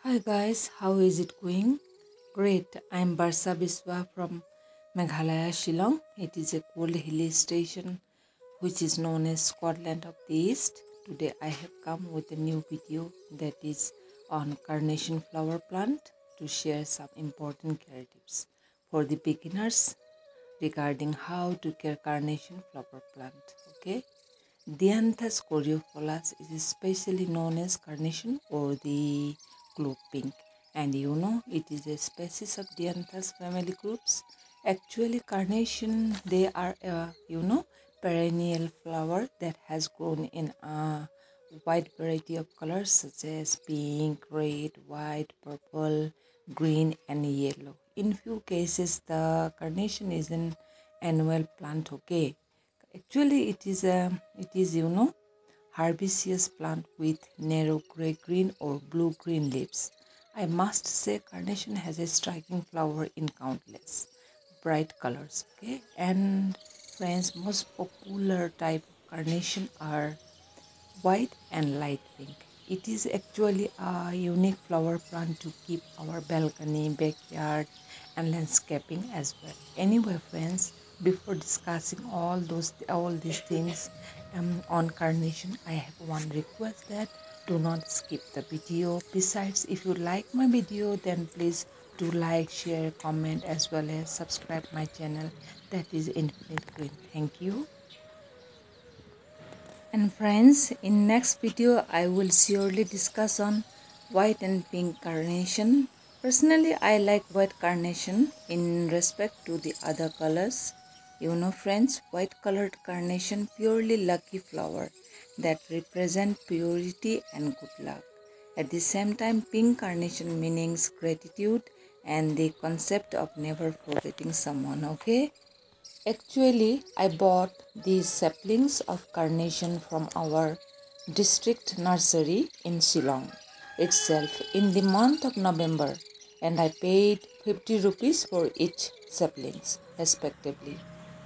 Hi guys, how is it going? Great, I'm Barsa Biswa from Meghalaya, Shillong. It is a cold hilly station which is known as Scotland of the East. Today I have come with a new video that is on carnation flower plant to share some important care tips for the beginners regarding how to care carnation flower plant. Okay, Dianthus coriophilus is especially known as carnation or the globe pink, and it is a species of Dianthus family groups. Actually, carnation, they are a perennial flower that has grown in a wide variety of colors such as pink, red, white, purple, green, and yellow. In few cases, the carnation is an annual plant. Okay, actually, it is herbaceous plant with narrow gray-green or blue-green leaves. I must say carnation has a striking flower in countless bright colors. Okay, and friends, most popular type of carnation are white and light pink. It is actually a unique flower plant to keep our balcony, backyard, and landscaping as well. Anyway, friends, before discussing all these things on carnation, I have one request that do not skip the video. Besides, if you like my video, then please do like, share, comment, as well as subscribe my channel that is Infinite Green. Thank you. And friends, in next video I will surely discuss on white and pink carnation. Personally, I like white carnation in respect to the other colors. Friends, white colored carnation purely lucky flower that represent purity and good luck. At the same time, pink carnation meanings gratitude and the concept of never forgetting someone. Okay. Actually, I bought these saplings of carnation from our district nursery in Shillong itself in the month of November, and I paid 50 rupees for each saplings respectively.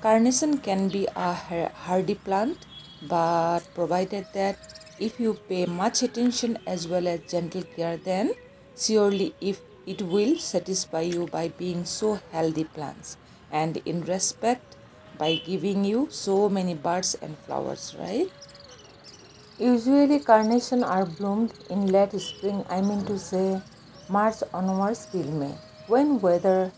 Carnation can be a hardy plant, but provided that if you pay much attention as well as gentle care, then surely if it will satisfy you by being so healthy plants and in respect by giving you so many birds and flowers, right? Usually carnation are bloomed in late spring, I mean to say March onwards till May, when weather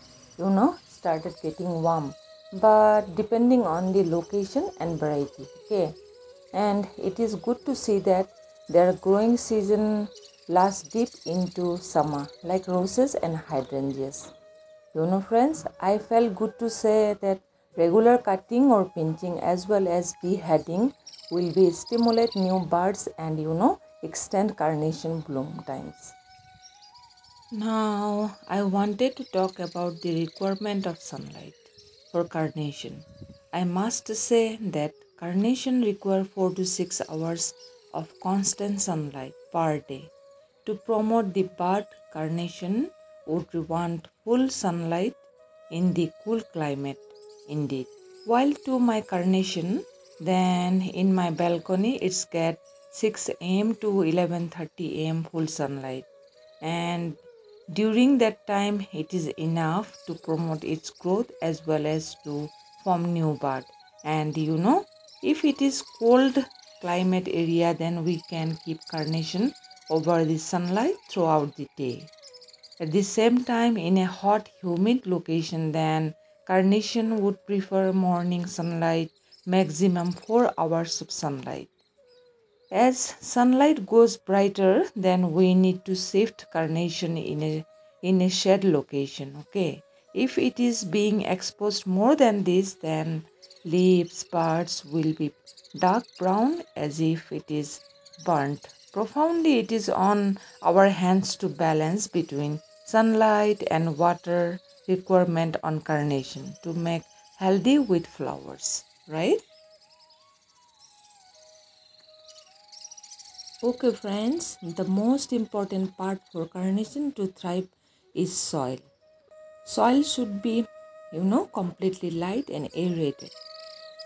started getting warm, but depending on the location and variety. Okay, and it is good to see that their growing season lasts deep into summer like roses and hydrangeas. Friends, I felt good to say that regular cutting or pinching as well as beheading will be stimulate new buds and extend carnation bloom times. Now, I wanted to talk about the requirement of sunlight for carnation. I must say that carnation require 4 to 6 hours of constant sunlight per day. To promote the bud, carnation would want full sunlight in the cool climate indeed. While to my carnation, then in my balcony it's get 6 am to 11:30 am full sunlight, and during that time it is enough to promote its growth as well as to form new bud. And if it is cold climate area, then we can keep carnation over the sunlight throughout the day. At the same time, in a hot humid location, then carnation would prefer morning sunlight, maximum 4 hours of sunlight. As sunlight goes brighter, then we need to shift carnation in a shade location. Okay, if it is being exposed more than this, then leaves parts will be dark brown as if it is burnt. Profoundly, it is on our hands to balance between sunlight and water requirement on carnation to make healthy with flowers, right? Okay, friends, the most important part for carnation to thrive is soil. Soil should be, completely light and aerated.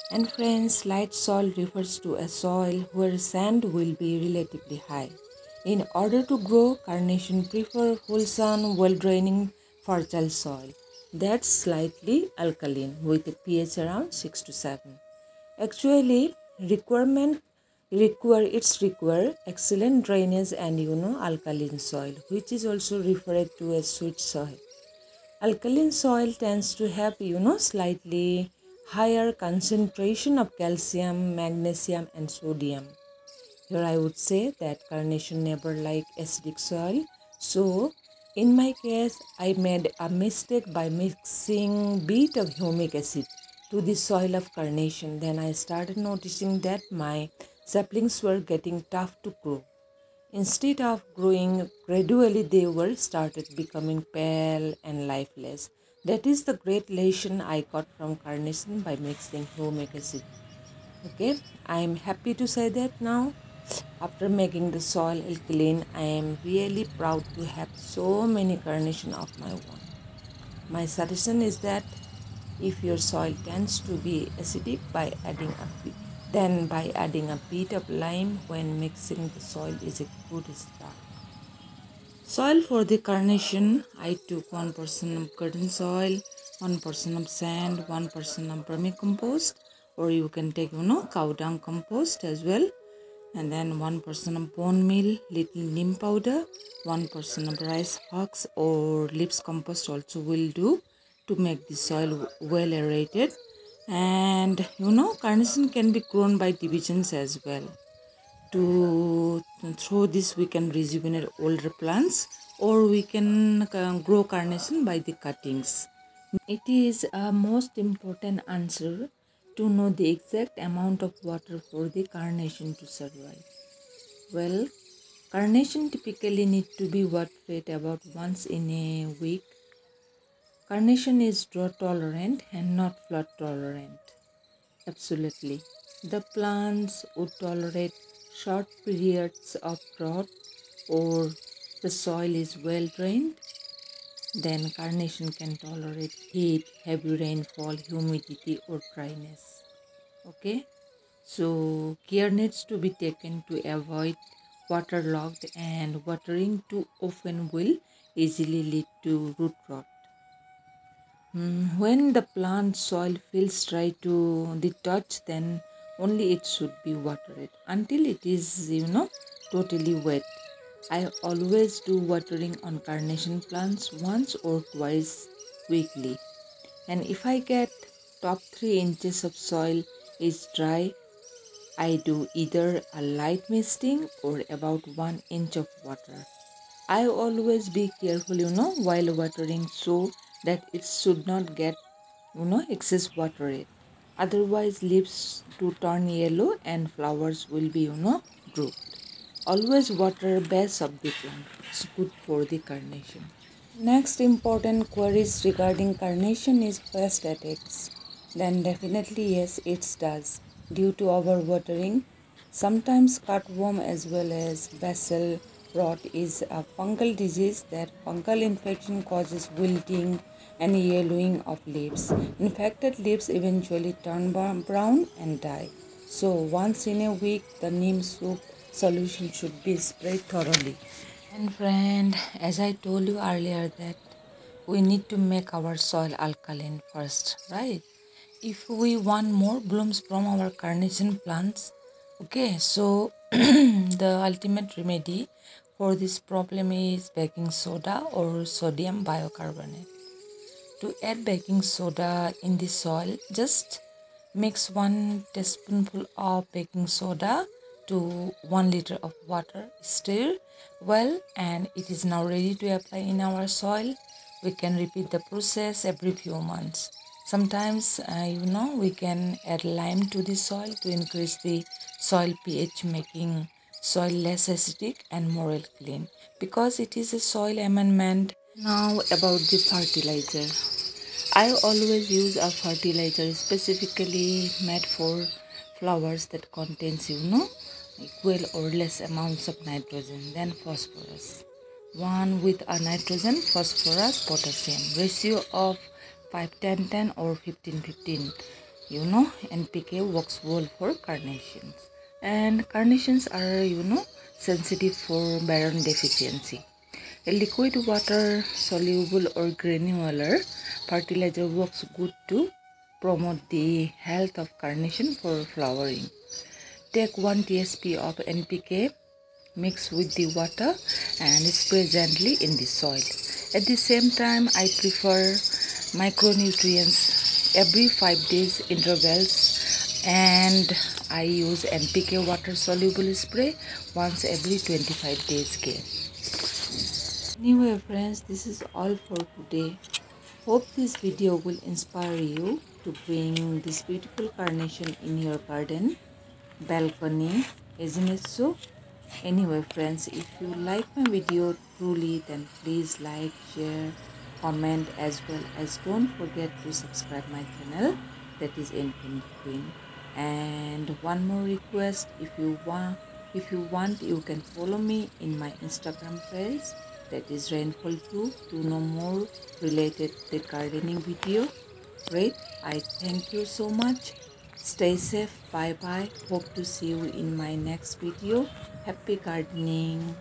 And friends, light soil refers to a soil where sand will be relatively high. In order to grow, carnation prefer wholesome, well-draining, fertile soil that's slightly alkaline with a pH around 6 to 7. Actually, require excellent drainage and alkaline soil, which is also referred to as sweet soil. Alkaline soil tends to have slightly higher concentration of calcium, magnesium, and sodium. Here I would say that carnation never like acidic soil. So in my case, I made a mistake by mixing bit of humic acid to the soil of carnation. Then I started noticing that my saplings were getting tough to grow. Instead of growing gradually, they were started becoming pale and lifeless. That is the great lesson I got from carnation by mixing humic acid. Okay, I am happy to say that now after making the soil alkaline, I am really proud to have so many carnation of my own. My suggestion is that if your soil tends to be acidic by adding a bit of lime when mixing the soil is a good start. Soil for the carnation, I took 1% of garden soil, 1% of sand, 1% of vermicompost, or you can take cow dung compost as well, and then 1% of bone meal, little neem powder, 1% of rice husks or leaves compost also will do to make the soil well aerated. And carnation can be grown by divisions as well. Through this we can rejuvenate older plants, or we can grow carnation by the cuttings. It is a most important answer to know the exact amount of water for the carnation to survive. Well, carnation typically need to be watered about once in a week. Carnation is drought tolerant and not flood tolerant. Absolutely. The plants would tolerate short periods of drought or the soil is well drained. Then carnation can tolerate heat, heavy rainfall, humidity or dryness. Okay. So care needs to be taken to avoid waterlogged, and watering too often will easily lead to root rot. When the plant soil feels dry to the touch, then only it should be watered until it is totally wet. I always do watering on carnation plants once or twice weekly, and if I get top 3 inches of soil is dry, I do either a light misting or about 1 inch of water. I always be careful, while watering so that it should not get, excess water. Otherwise, leaves to turn yellow and flowers will be, drooped. Always water base of the plant. It's good for the carnation. Next important queries regarding carnation is pest attacks. Then definitely yes, it does. Due to overwatering, sometimes cutworm as well as basil rot is a fungal disease. That fungal infection causes wilting and yellowing of leaves. Infected leaves eventually turn brown and die. So once in a week, the neem soup solution should be sprayed thoroughly. And friend, as I told you earlier that we need to make our soil alkaline first, right? If we want more blooms from our carnation plants, okay, so the ultimate remedy for this problem is baking soda or sodium bicarbonate. To add baking soda in the soil, just mix 1 teaspoonful of baking soda to 1 liter of water. Stir well, and it is now ready to apply in our soil. We can repeat the process every few months. Sometimes, we can add lime to the soil to increase the soil pH, making soil less acidic and more clean, because it is a soil amendment. Now about the fertilizer. I always use a fertilizer specifically made for flowers that contains, equal or less amounts of nitrogen than phosphorus. One with a nitrogen, phosphorus, potassium. Ratio of 5-10-10 or 15-15. NPK works well for carnations. And carnations are, sensitive for boron deficiency. A liquid water soluble or granular fertilizer works good to promote the health of carnation for flowering. Take 1 tsp of NPK, mix with the water and spray gently in the soil. At the same time, I prefer micronutrients every 5 days intervals, and I use NPK water soluble spray once every 25 days care. Anyway friends, this is all for today. Hope this video will inspire you to bring this beautiful carnation in your garden, balcony, isn't it so? Anyway friends, if you like my video truly, then please like, share, comment, as well as don't forget to subscribe my channel, that is Infinite Queen. And one more request, if you want you can follow me in my Instagram page, that is Rainfall 2, to know more related to the gardening video. Great, I thank you so much. Stay safe. Bye bye. Hope to see you in my next video. Happy gardening.